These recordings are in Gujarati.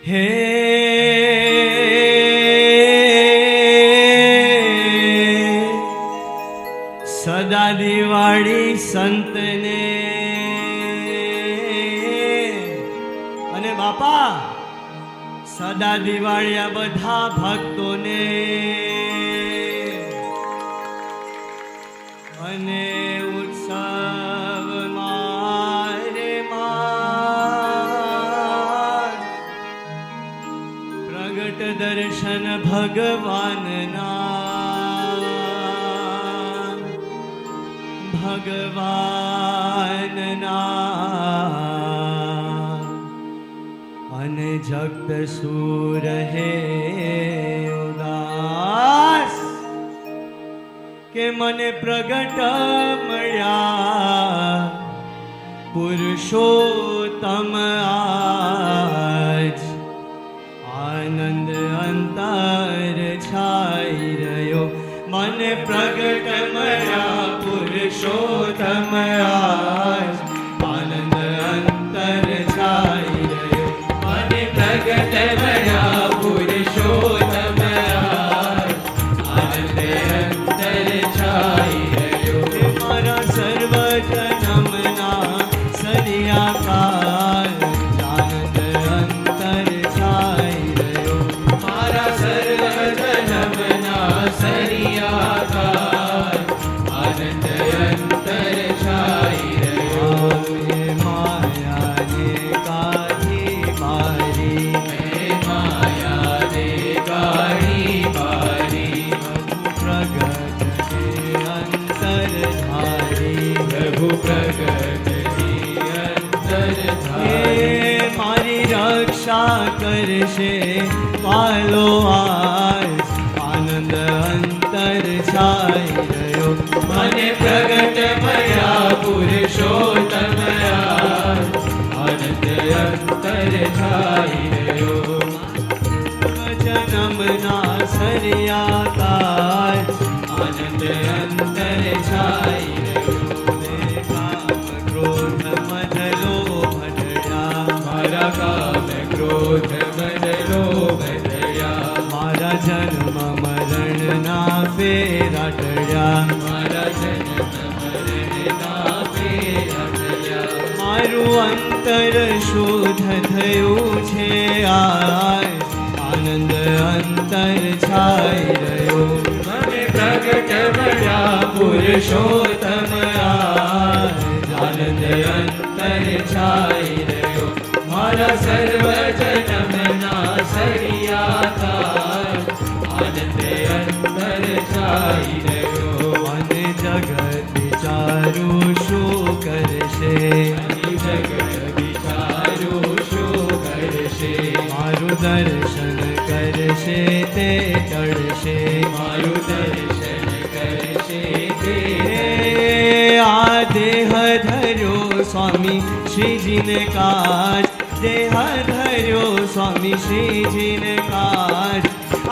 હે સદા દિવાળી સંતને અને બાપા સદા દિવાળી આ બધા ભક્તોને અને ઉત્સવ મારે પ્રગટ દર્શન ભગવાનના અને જગત સુર હે ઉદાસ કે મને પ્રગટ મળ્યા પુરુષોત્તમ આજ આનંદ અંતર છાઈ રહ્યો મને પ્રગટ મળ્યા પુરુષોત્તમ આજ આનંદ અંતર છાઈ રહ્યો મને પ્રગટ મળ્યા પુરુષોત્તમ આજ આનંદ અંતર છાઈ રહ્યો મારા સર્વ જન્મના સરિયાકાર આનંદ અંતર છાઈ રહ્યો મારા સર્વ જન્મના સરિયાકાર આનંદ અંતર છાઈ રહ્યો માયાને કાઢી મારી માયાને કાઢી મારી પ્રગટ અંતર ધારી પ્રભુ પ્રગટ અંતર ધારી મારી રક્ષા કરશે પાલો આજ આનંદ અંતર છાઈ રહ્યો મને પ્રગટ મળ્યા પુરુષોત્તમ આજ આનંદ અંતર છાઈ રહ્યો જન્મના સરિયાકાર આનંદ અંતર છાઈ રહ્યો કામ ક્રોધ મદ લોભ ભટડ્યા મારા કામ ક્રોધ મદ લોભ ભટડ્યા મારા જન્મ મરણના ફેરા ટળ્યા મારા જન્મ મરણના ફેરા ટળ્યા મારું અંતર શુદ્ધ થયું છે આજ આનંદ અંતર છાઈ રહ્યો મને પ્રગટ મળ્યા પુરુષોત્તમ આજ આનંદ અંતર છાઈ રહ્યો મારા સર્વ જન્મના સરિયાકાર આનંદ અંતર છાઈ રહ્યો અને જગત વિચારું શું કરશે જગત વિચારું શું કરશે મારું દર્શન કરશે તે ટળશે મારું દર્શન કરશે તે આ દેહ ધર્યો સ્વામી શ્રીજીને કાજ દેહ ધર્યો સ્વામી શ્રીજીને કાજ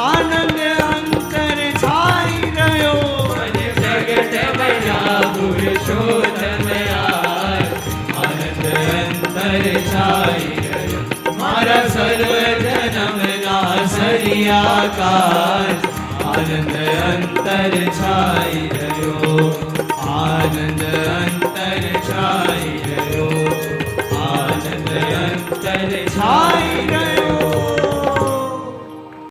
આનંદ અંતર છાઈ રહ્યો અને પ્રગટ મળ્યા પુરુષોત્તમ આજ આનંદ અંતર છાઈ રહ્યો મારા સર્વ જન્મના સરિયાકાર આનંદ અંતર છાઈ રહ્યો આનંદ અંતર છાઈ રહ્યો આનંદ અંતર છાઈ